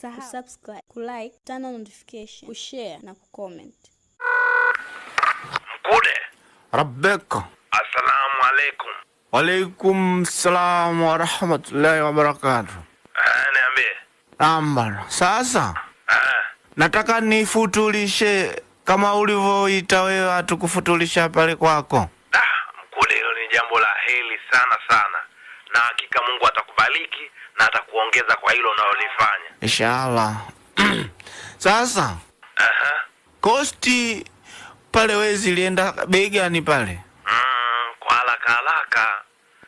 Usisahau subscribe, kulike, turn on notification, kushare na kucomment. Mkude. Rabbeka. Assalamu alaikum. Walaikum salam wa rahmatullahi wa barakatuh. Niambie. Ambara. Sasa. Nataka nifutulishe kama ulivyoita wewe watu kufutulisha pale kwako. Mkude, hilo ni jambo la heri sana sana. Na hakika Mungu atakubariki na atakuongeza kwa hilo unalolifanya. Inshallah. Sasa. Kosti pale wezi lienda bei gani pale? Kwa haraka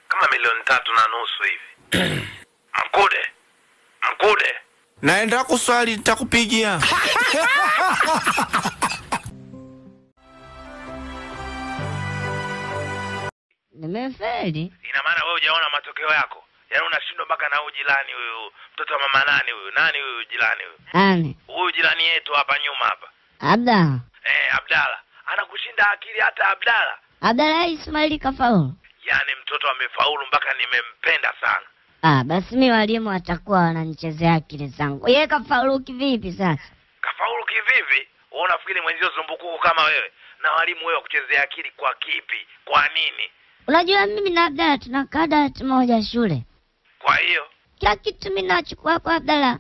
kama 3.5 hivi. Mkude. Naenda kuswali nitakupigia. Nimefeli. Ina maana wewe hujaona matokeo yako? Yaani unashindwa mpaka na ujilani huyu. Mtoto wa mama nani huyu? Nani huyu jirani huyu? Nani? Huyu jirani yetu hapa nyuma hapa. Abdalla. Abdalla. Anakushinda akili hata Abdalla. Abdalla Ismaili kafaulu. Yaani mtoto amefaulu mpaka nimempenda sana. Basi mimi walimu watakuwa wananichezea akili zangu. Yeye kafaulu kivipi sasa? Kafaulu kivipi? Wewe unafikiri mwenzio zumbukuku kama wewe? Na walimu wewe kuchezea akili kwa kipi? Kwa nini? Unajua mimi na Abdalla tunakaa dawati moja shule. Kwa hiyo kila kitu mimi nachukua kwa Abdalla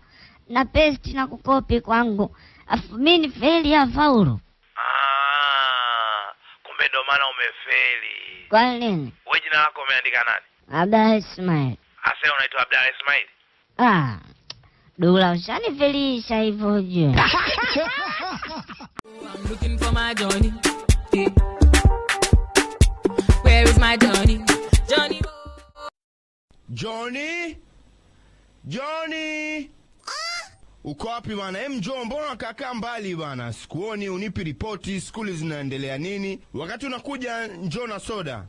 na paste na kukopi kwangu. Afu mimi ni faili ya faulu. Kumbe ndo maana umefeli. Kwa nini? Wewe jina lako umeandika nani? Abdalla Ismaili. Asa unaitwa Abdalla Ismaili? Dula ushanifelisha hivyo je. I'm looking for my Johnny. Where is my Johnny? Johnny? Uko wapi bana? Njoo, mbona kaka mbali bana? Sikuoni, unipi ripoti, skuli zinaendelea nini? Wakati unakuja njoo na soda.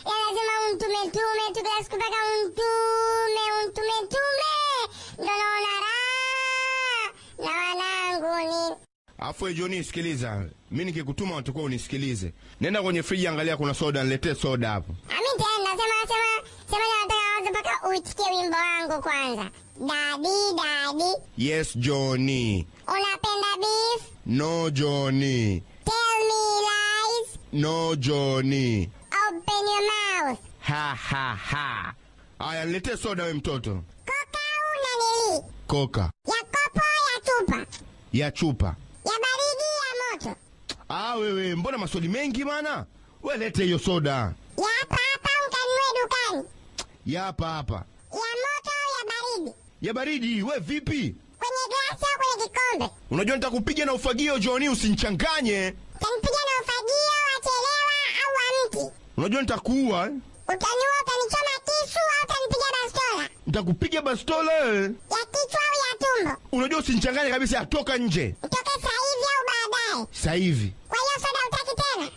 Lazima untume tu kila siku mpaka untume. Ndio naona raha na wanangu ni. Afu Johnny, sikiliza. Mimi nikikutuma utakuwa unisikilize. Nenda kwenye friji, angalia kuna soda, niletee soda hapo. Mimi tena sema nataka mpaka uitikie wimbo wangu kwanza. Daddy. Yes Johnny. Unapenda beef? No Johnny. Tell me lies? No Johnny. Open your mouth. Ha. Aya, niletee soda we mtoto. Coca una nili? Coca. Ya kopo ya chupa? Ya chupa. Ya baridi ya moto? Wewe mbona maswali mengi bana? Wewe lete hiyo soda. Ya hapa ukanunue dukani? Ya hapa. Ya moto ya baridi? Ya baridi, we vipi? Kwenye glasi au kwenye kikombe? Unajua nitakupiga na ufagio Johnny, usinichanganye. Utanipiga na ufagio, wachelewa au amti? Unajua nitakuua. Utaniua, utanichoma kisu au utanipiga bastola? Nitakupiga bastola. Ya kichwa au ya tumbo? Unajua usinichanganye kabisa, atoka nje. Utoke sasa hivi au baadaye? Sasa hivi. Kwa hiyo soda utaki tena?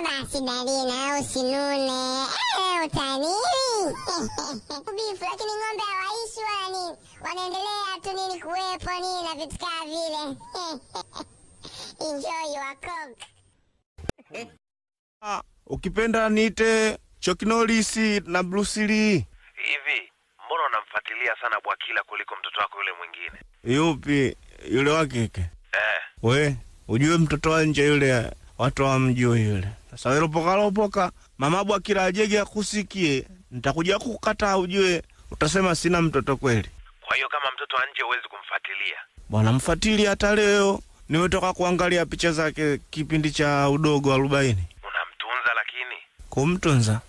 Basi Dalina, usinune. Utanini. Bifu, lakini ng'ombe hawaishi wala nini. Wanaendelea tu nini kuwepo nini na vitu kama vile. Enjoy your coke. Ukipenda niite Chuck Norris na Bruce Lee. Hivi, mbona unamfuatilia sana Bwakila kuliko mtoto wako yule mwingine? Yupi? Yule wa kike? We, ujue mtoto wa nje yule, watu wa mjue yule. Sasa wewe lopoka, mama Bwakila ajege akusikie, nitakuja kukukataa ujue, utasema sina mtoto kweli. Kwa hiyo kama mtoto wa nje huwezi kumfuatilia? Bwana mfuatilia hata leo. Nimetoka kuangalia picha zake kipindi cha udogo 40. Unamtunza lakini? Kumtunza?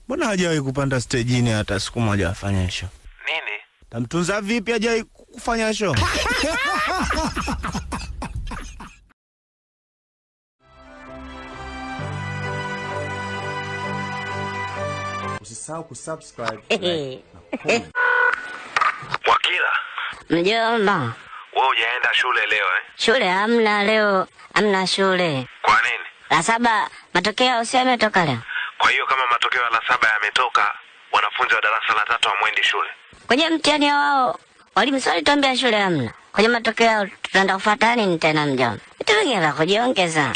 Mbona hajawahi kupanda stage hata siku moja afanye show? Nini? Tamtunza vipi hajawahi kufanya show? Usisahau kusubscribe. Bwakila. Mjomba. Wewe hujaenda shule leo Shule hamna leo, hamna shule. Kwa nini? La 7 matokeo si yametoka leo. Kwa hiyo kama matokeo la 7 yametoka, wanafunzi wa darasa la 3 hamwendi shule. Kwenye mtihani wao walimu swali tuambia shule hamna. Kwenye matokeo tutaenda kufuata nini tena mjomba? Vitu vingine vya kujiongeza.